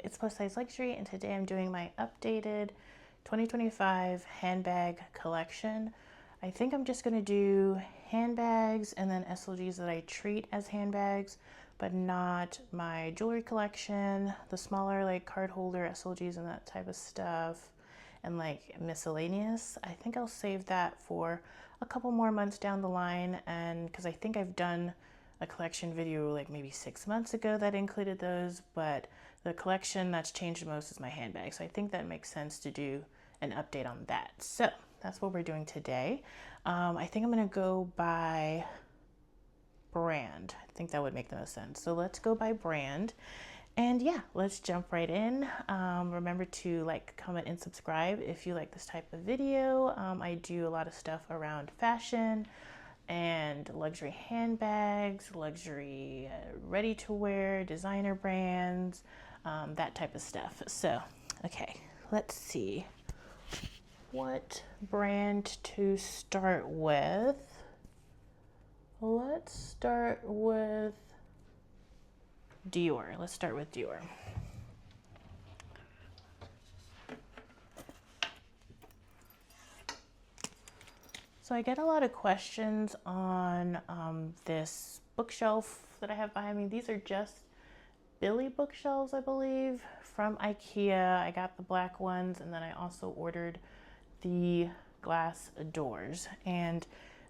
it's Plus Size Luxury, and today I'm doing my updated 2025 handbag collection. I think I'm just gonna do handbags and then SLGs that I treat as handbags, but not my jewelry collection, the smaller like card holder SLGs and that type of stuff, and like miscellaneous. I think I'll save that for a couple more months down the line, and because I think I've done a collection video like maybe 6 months ago that included those, but the collection that's changed most is my handbag. So I think that makes sense to do an update on that. So that's what we're doing today. I think I'm gonna go by brand. I think that would make the most sense. So let's go by brand. And yeah, let's jump right in. Remember to like, comment, and subscribe if you like this type of video. I do a lot of stuff around fashion and luxury handbags, luxury ready-to-wear, designer brands, that type of stuff. So, okay, let's see what brand to start with. Let's start with Dior. Let's start with Dior. So I get a lot of questions on this bookshelf that I have behind me. These are just Billy bookshelves, I believe, from IKEA. I got the black ones, and then I also ordered the glass doors. And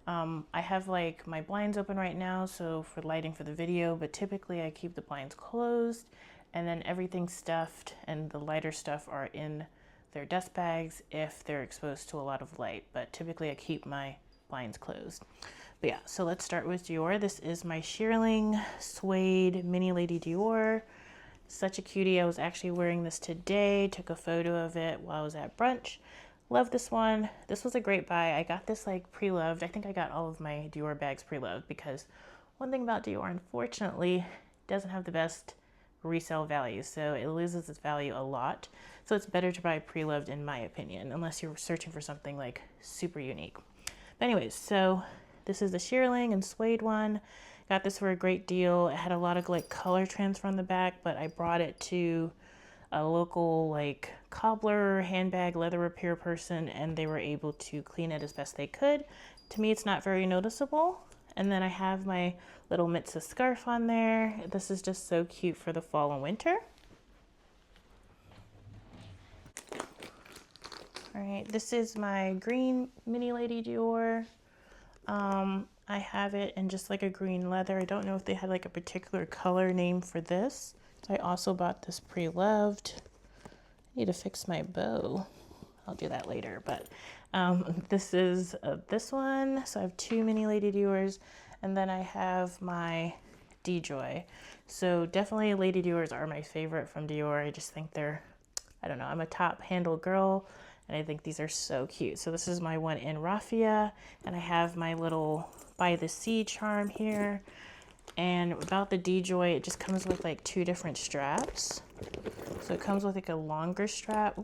I have like my blinds open right now, so for lighting for the video, but typically I keep the blinds closed, and then everything's stuffed, and the lighter stuff are in their dust bags if they're exposed to a lot of light, but typically I keep my blinds closed. But yeah, so let's start with Dior. This is my shearling suede mini lady Dior. Such a cutie. I was actually wearing this today, took a photo of it while I was at brunch. Love this one. This was a great buy. I got this like pre-loved. I think I got all of my Dior bags pre-loved because one thing about Dior, unfortunately, doesn't have the best resale value, so it loses its value a lot. So it's better to buy pre-loved, in my opinion, unless you're searching for something like super unique. But anyways, so this is the shearling and suede one. Got this for a great deal. It had a lot of like color transfer on the back, but I brought it to a local like cobbler, handbag, leather repair person, and they were able to clean it as best they could. To me, it's not very noticeable. And then I have my little Mitza scarf on there. This is just so cute for the fall and winter. All right, this is my green mini lady Dior. I have it in just like a green leather. I don't know if they had like a particular color name for this. I also bought this pre-loved. I need to fix my bow. I'll do that later, but this is this one. So I have two mini lady Diors, and then I have my DJoy. So definitely Lady Diors are my favorite from Dior. I just think they're, I don't know, I'm a top handle girl, and I think these are so cute. So this is my one in raffia, and I have my little by the sea charm here. And about the DJoy, it just comes with like two different straps. So it comes with like a longer strap,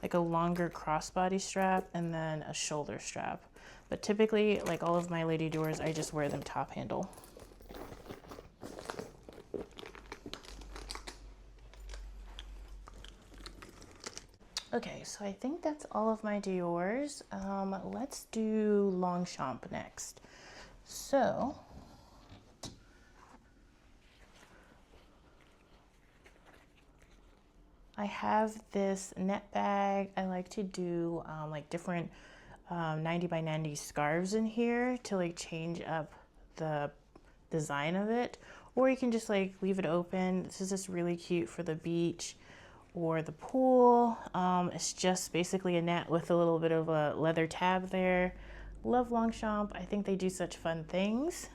like a longer crossbody strap, and then a shoulder strap. But typically, like all of my Lady Diors, I just wear them top handle. Okay, so I think that's all of my Diors. Let's do Longchamp next. So I have this net bag. I like to do like different 90 by 90 scarves in here to like change up the design of it, or you can just like leave it open. This is just really cute for the beach or the pool. It's just basically a net with a little bit of a leather tab there. Love Longchamp. I think they do such fun things.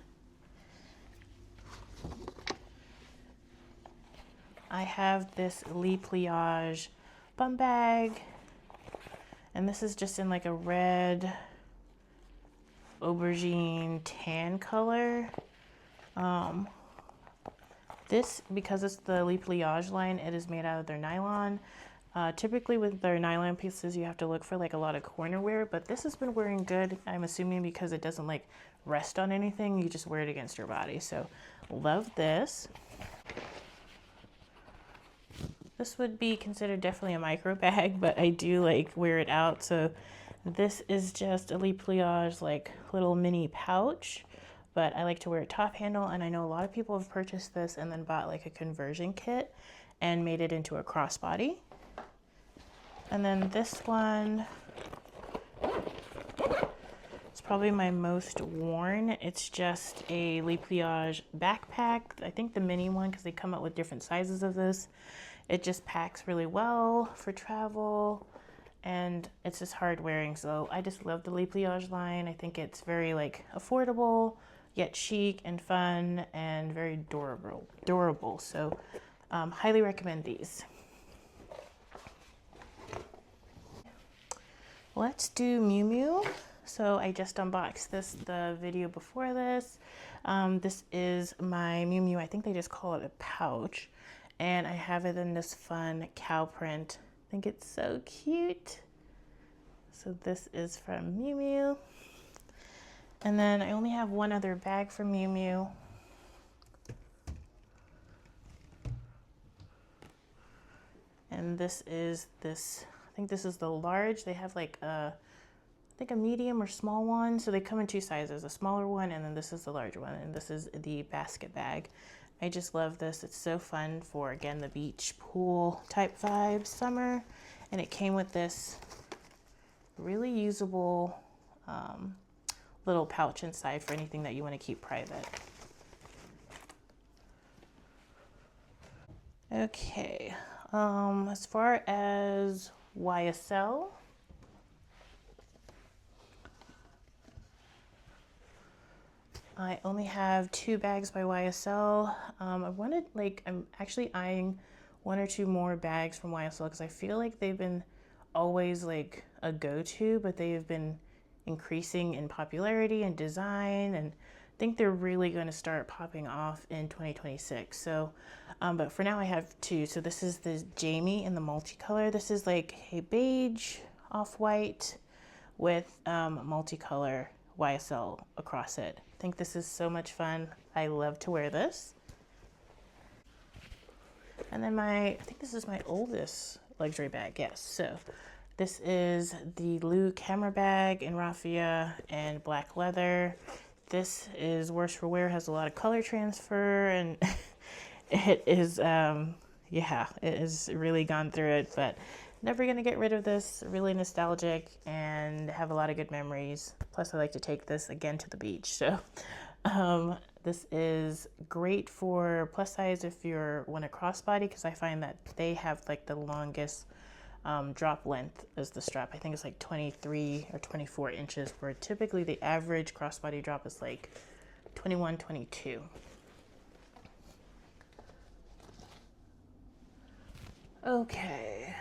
I have this Lee Pliage bum bag, and this is just in like a red aubergine tan color. This, because it's the Lee Pliage line, it is made out of their nylon. Typically with their nylon pieces, you have to look for like a lot of corner wear, but this has been wearing good. I'm assuming because it doesn't like rest on anything, you just wear it against your body. So love this. This would be considered definitely a micro bag, but I do like wear it out. So this is just a lit pliage, like little mini pouch, but I like to wear a top handle, and I know a lot of people have purchased this and then bought like a conversion kit and made it into a crossbody. And then this one, it's probably my most worn. It's just a lit pliage backpack. I think the mini one, because they come out with different sizes of this. It just packs really well for travel, and it's just hard wearing. So I just love the lit pliage line. I think it's very like affordable, yet chic and fun, and very durable. So highly recommend these. Let's do Miu Miu. So I just unboxed the video before this. This is my Miu Miu. I think they just call it a pouch. And I have it in this fun cow print. I think it's so cute. So this is from Miu Miu. And then I only have one other bag from Miu Miu. And this is I think this is the large. They have like I think a medium or small one. So they come in two sizes, a smaller one, and then this is the larger one. And this is the basket bag. I just love this. It's so fun for, again, the beach pool type vibe, summer. And it came with this really usable little pouch inside for anything that you want to keep private. Okay, as far as YSL, I only have 2 bags by YSL. I'm actually eyeing 1 or 2 more bags from YSL because I feel like they've been always like a go-to, but they have been increasing in popularity and design, and I think they're really going to start popping off in 2026. So, but for now I have 2. So this is the Jamie in the multicolor. This is like a beige off-white with multicolor YSL across it. I think this is so much fun. I love to wear this. And then I think this is my oldest luxury bag, yes. So this is the Lou camera bag in raffia and black leather. This is worse for wear, has a lot of color transfer, and it is, yeah, it has really gone through it, but never gonna get rid of this. Really nostalgic and have a lot of good memories. Plus I like to take this again to the beach. So this is great for plus size if you're want a crossbody, because I find that they have like the longest drop length as the strap. I think it's like 23 or 24 inches, where typically the average crossbody drop is like 21, 22. Okay.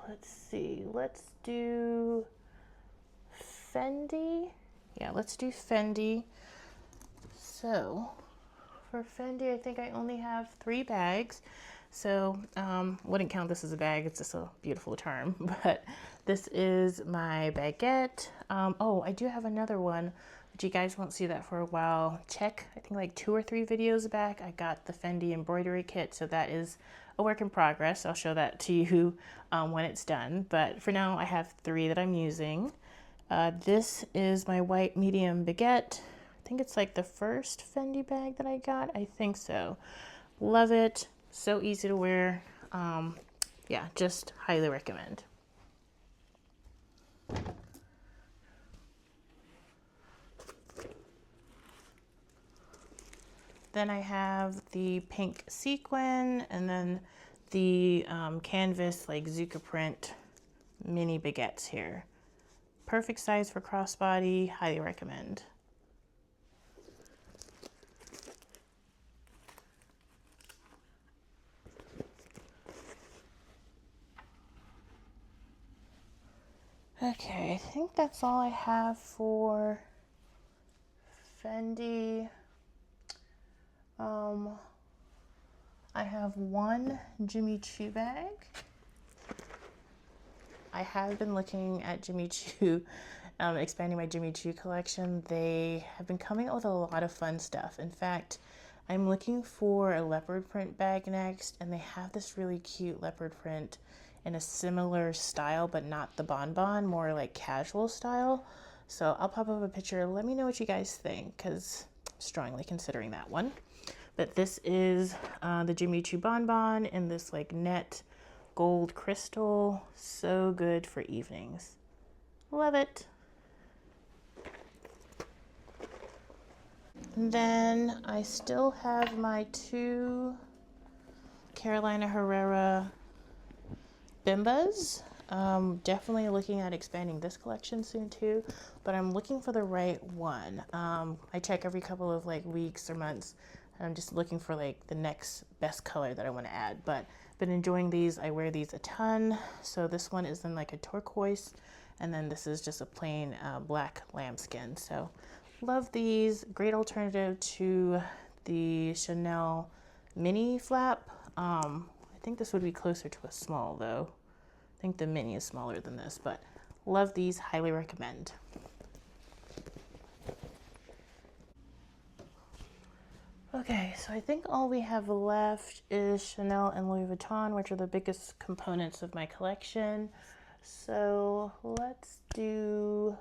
Let's see, let's do Fendi. Yeah, let's do Fendi. So for Fendi, I think I only have 3 bags. So wouldn't count this as a bag, it's just a beautiful term. But this is my baguette. Oh, I do have another one, but you guys won't see that for a while. Check, I think like 2 or 3 videos back, I got the Fendi embroidery kit. So that is a work in progress. I'll show that to you when it's done. But for now, I have 3 that I'm using. This is my white medium baguette. I think it's like the first Fendi bag that I got. I think so. Love it. So easy to wear. Yeah, just highly recommend. Then I have the pink sequin, and then the canvas like Zucca print mini baguettes here. Perfect size for crossbody, highly recommend. Okay, I think that's all I have for Fendi. I have 1 Jimmy Choo bag. I have been looking at Jimmy Choo, expanding my Jimmy Choo collection. They have been coming out with a lot of fun stuff. In fact, I'm looking for a leopard print bag next, and they have this really cute leopard print in a similar style, but not the Bon Bon, more like casual style. So I'll pop up a picture. Let me know what you guys think, because I'm strongly considering that one. But this is the Jimmy Choo Bon Bon in this like net gold crystal. So good for evenings. Love it. And then I still have my 2 Carolina Herrera Bimbas. Definitely looking at expanding this collection soon too, but I'm looking for the right one. I check every couple of like weeks or months, and I'm just looking for like the next best color that I want to add. But been enjoying these. I wear these a ton. So this one is in like a turquoise, and then this is just a plain black lambskin. So love these. Great alternative to the Chanel mini flap. I think this would be closer to a small though. I think the mini is smaller than this, but love these, highly recommend. Okay, so I think all we have left is Chanel and Louis Vuitton, which are the biggest components of my collection. So let's do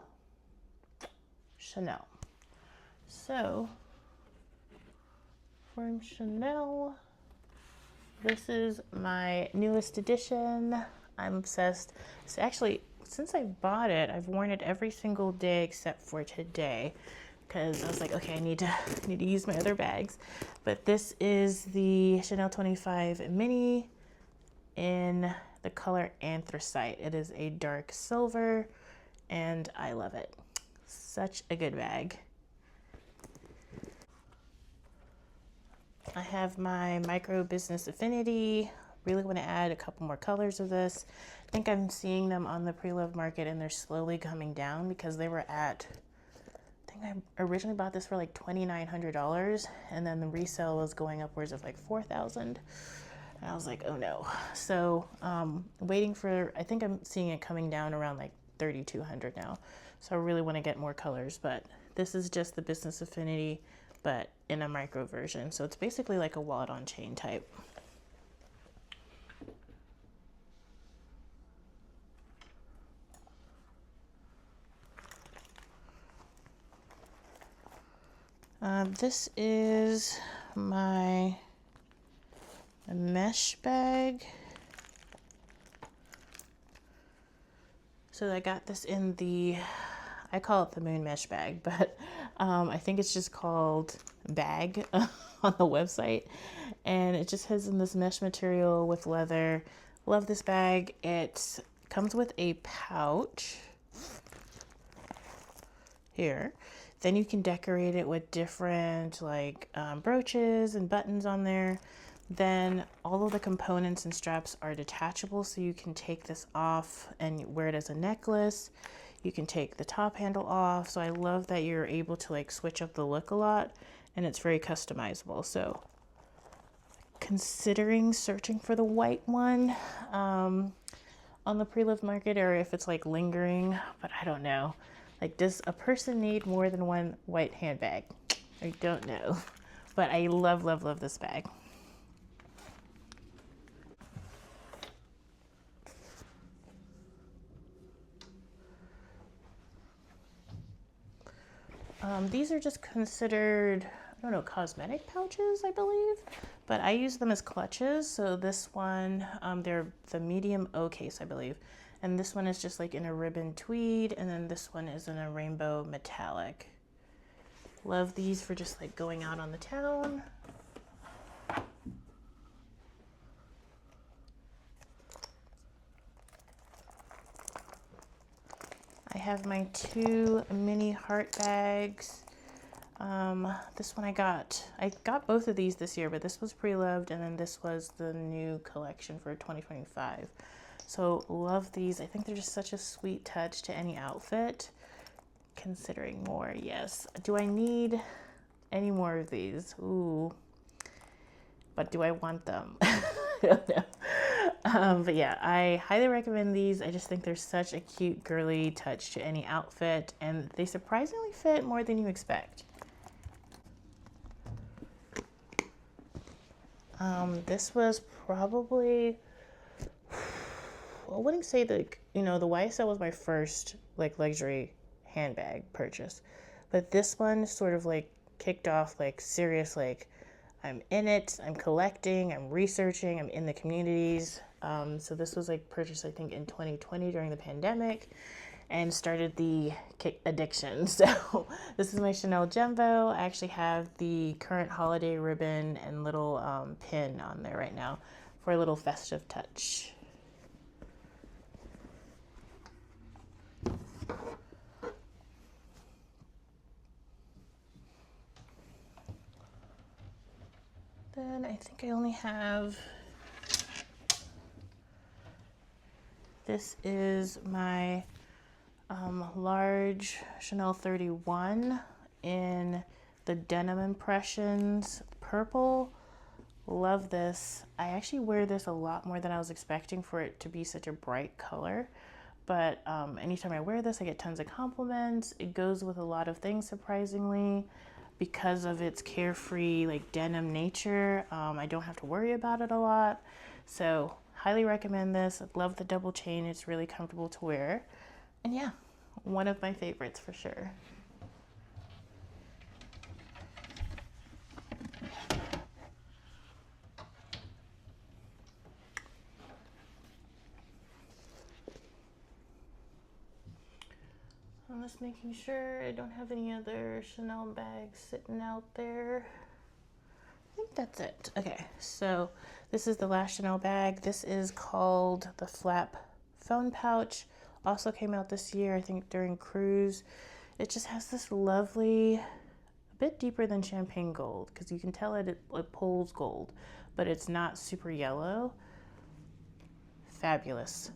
Chanel. So from Chanel, this is my newest edition. I'm obsessed. So actually, since I bought it, I've worn it every single day except for today, because I was like, okay, I need to use my other bags. But this is the Chanel 25 Mini in the color Anthracite. It is a dark silver, and I love it. Such a good bag. I have my Micro Business Affinity. Really want to add a couple more colors of this. I think I'm seeing them on the pre-loved market, and they're slowly coming down because they were at, I think I originally bought this for like $2,900, and then the resale was going upwards of like $4,000. And I was like, oh no. So waiting for, I think I'm seeing it coming down around like $3,200 now. So I really want to get more colors, but this is just the Business Affinity, but in a micro version. So it's basically like a wallet on chain type. This is my mesh bag. So I got this in the, I call it the moon mesh bag, but I think it's just called bag on the website. And it just has in this mesh material with leather. Love this bag. It comes with a pouch here. Then you can decorate it with different like brooches and buttons on there. Then all of the components and straps are detachable, so you can take this off and wear it as a necklace. You can take the top handle off. So I love that you're able to like switch up the look a lot, and it's very customizable. So considering searching for the white one on the pre-loved market, or if it's like lingering, but I don't know. Like, does a person need more than one white handbag? I don't know, but I love, love, love this bag. These are just considered, I don't know, cosmetic pouches, I believe, but I use them as clutches. So this one, they're the medium O case, I believe. And this one is just like in a ribbon tweed, and then this one is in a rainbow metallic. Love these for just like going out on the town. I have my 2 mini heart bags. This one I got both of these this year, but this was pre-loved, and then this was the new collection for 2025. So love these. I think they're just such a sweet touch to any outfit. Considering more, yes. Do I need any more of these? Ooh. But do I want them? I don't know. But yeah, I highly recommend these. I just think they're such a cute, girly touch to any outfit, and they surprisingly fit more than you expect. This was probably, I wouldn't say that, the YSL was my first like luxury handbag purchase, but this one sort of like kicked off like serious, like I'm in it, I'm collecting, I'm researching, I'm in the communities. So this was like purchased, I think, in 2020 during the pandemic, and started the addiction. So this is my Chanel Jumbo. I actually have the current holiday ribbon and little pin on there right now for a little festive touch. Then I think I only have, this is my large Chanel 31 in the denim impressions purple. Love this. I actually wear this a lot more than I was expecting for it to be such a bright color. But anytime I wear this, I get tons of compliments. It goes with a lot of things, surprisingly, because of its carefree, like denim nature. I don't have to worry about it a lot. So highly recommend this. I love the double chain. It's really comfortable to wear. And yeah, one of my favorites for sure. I'm just making sure I don't have any other Chanel bags sitting out there. I think that's it. Okay, so this is the last Chanel bag. This is called the Flap Phone Pouch. Also came out this year, I think during cruise. It just has this lovely, a bit deeper than champagne gold, because you can tell it pulls gold, but it's not super yellow. Fabulous.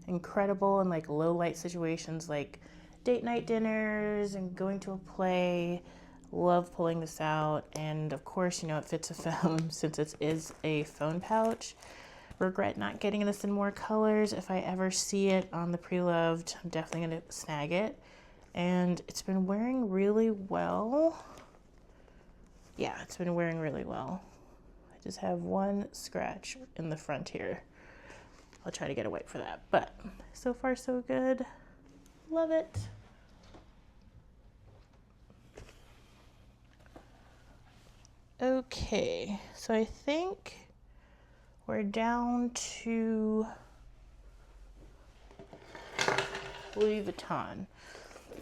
Incredible in like low light situations like date night dinners and going to a play. Love pulling this out. And of course, it fits a phone since it is a phone pouch. Regret not getting this in more colors. If I ever see it on the Pre-Loved, I'm definitely going to snag it. And it's been wearing really well. Yeah, it's been wearing really well. I just have one scratch in the front here. I'll try to get a wipe for that. But so far, so good. Love it. Okay, so I think we're down to Louis Vuitton.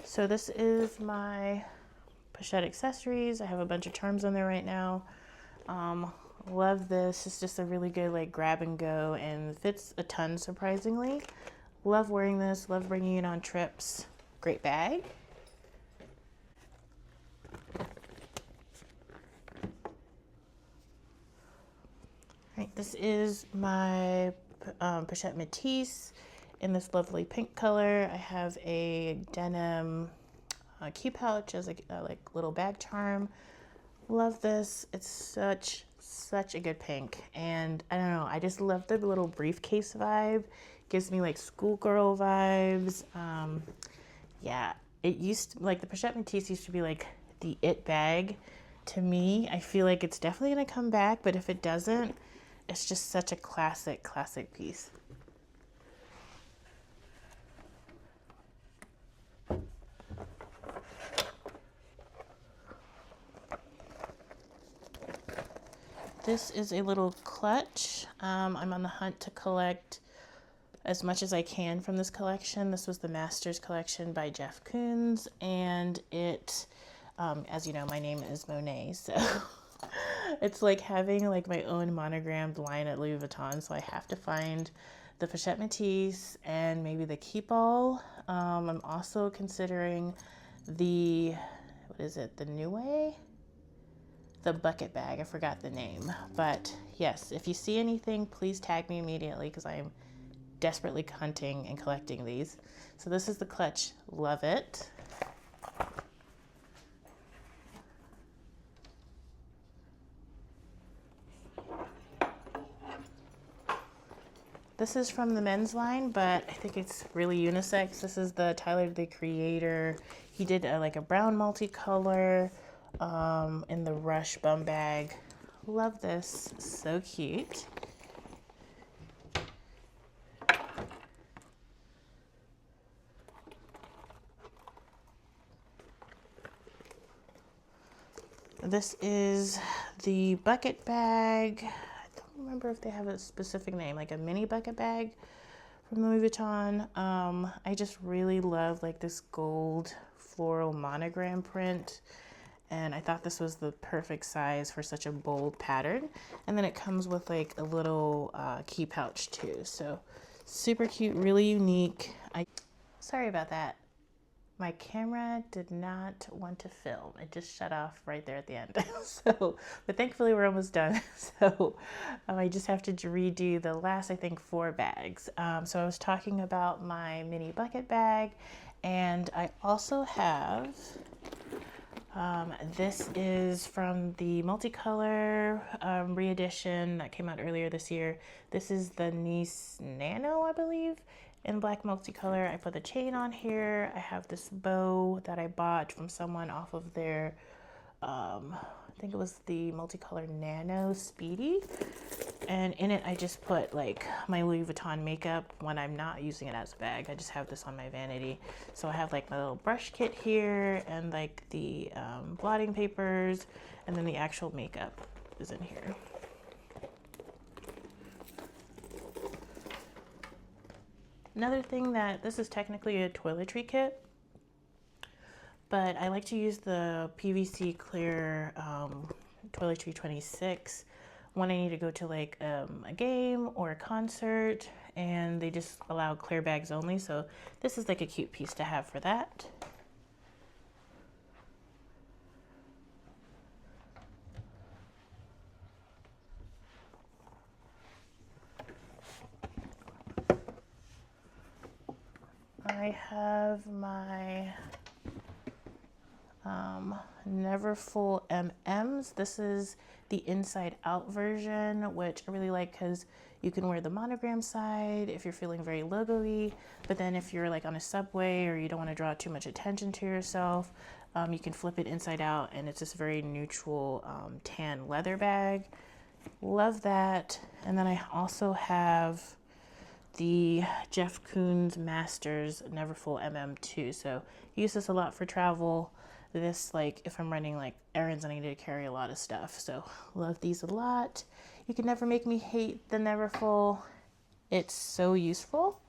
So this is my pochette accessories. I have a bunch of charms on there right now. Love this. It's just a really good like grab and go, and fits a ton, surprisingly. Love wearing this. Love bringing it on trips. Great bag. Right, this is my pochette Matisse in this lovely pink color. I have a denim key pouch as a like little bag charm. Love this. It's such a good pink, and I don't know, I just love the little briefcase vibe. Gives me like schoolgirl vibes. Yeah, it used to, like the pochette Matisse used to be like the it bag to me. I feel like it's definitely gonna come back, but if it doesn't, it's just such a classic piece. This is a little clutch. I'm on the hunt to collect as much as I can from this collection. This was the Masters collection by Jeff Koons, and it, as you know, my name is Monet, so it's like having like my own monogrammed line at Louis Vuitton, so I have to find the Pochette Matisse and maybe the Keepall. I'm also considering the, what is it, the Nuée? The bucket bag, I forgot the name. But yes, if you see anything, please tag me immediately because I am desperately hunting and collecting these. So this is the clutch. Love it. This is from the men's line, but I think it's really unisex. This is the Tyler, the Creator. He did like a brown multicolor in the Rush bum bag. Love this, so cute. This is the bucket bag. I don't remember if they have a specific name, like a mini bucket bag from Louis Vuitton. I just really love like this gold floral monogram print, and I thought this was the perfect size for such a bold pattern. And then it comes with like a little key pouch too, so super cute, really unique. Sorry about that. My camera did not want to film. It just shut off right there at the end. But thankfully we're almost done. So I just have to redo the last, I think, 4 bags. So I was talking about my mini bucket bag, and I also have, this is from the multicolor re-edition that came out earlier this year. This is the Nice Nano, I believe, in black multicolor. I put the chain on here. I have this bow that I bought from someone off of their, I think it was the multicolor Nano Speedy. And in it, I just put like my Louis Vuitton makeup when I'm not using it as a bag. I just have this on my vanity. So I have like my little brush kit here, and like the blotting papers, and then the actual makeup is in here. Another thing, that this is technically a toiletry kit, but I like to use the PVC clear toiletry 26 when I need to go to like a game or a concert, and they just allow clear bags only. So this is like a cute piece to have for that. I have my Never Full MMs. This is the inside out version, which I really like because you can wear the monogram side if you're feeling very logo-y, but then if you're like on a subway or you don't want to draw too much attention to yourself, you can flip it inside out, and it's this very neutral tan leather bag. Love that. And then I also have the Jeff Koons Masters Never Full MM2. So I use this a lot for travel. This, like if I'm running like errands and I need to carry a lot of stuff. So love these a lot. You can never make me hate the Never Full. It's so useful.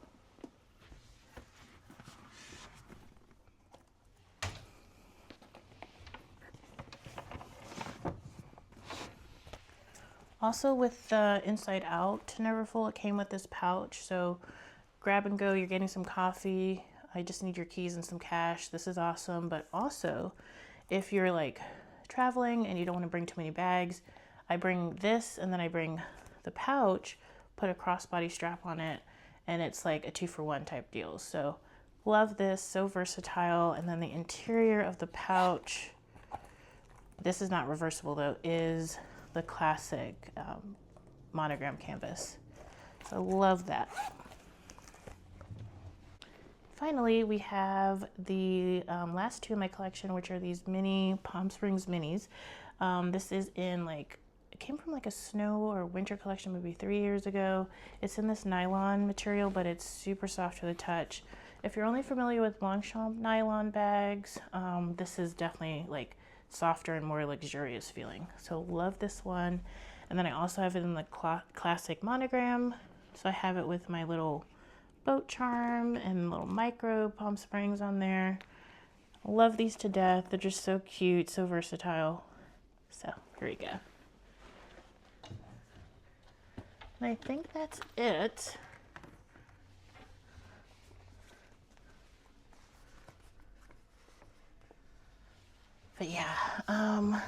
Also with the inside out Never Full, it came with this pouch. So grab and go, you're getting some coffee, I just need your keys and some cash. This is awesome. But also if you're like traveling and you don't want to bring too many bags, I bring this, and then I bring the pouch, put a crossbody strap on it, and it's like a 2-for-1 type deal. So love this, so versatile. And then the interior of the pouch, this is not reversible though, is the classic monogram canvas. So love that. Finally, we have the last 2 in my collection, which are these mini Palm Springs minis. This is in like, it came from like a snow or winter collection maybe 3 years ago. It's in this nylon material, but it's super soft to the touch. If you're only familiar with Longchamp nylon bags, this is definitely like softer and more luxurious feeling. So love this one. And then I also have it in the classic monogram. So I have it with my little boat charm and little micro Palm Springs on there. Love these to death. They're just so cute, so versatile. So here we go. And I think that's it. But yeah,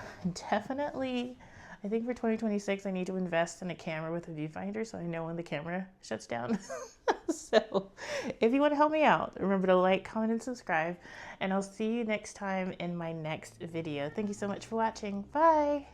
definitely, I think for 2026, I need to invest in a camera with a viewfinder so I know when the camera shuts down. So if you want to help me out, remember to like, comment, and subscribe, and I'll see you next time in my next video. Thank you so much for watching. Bye.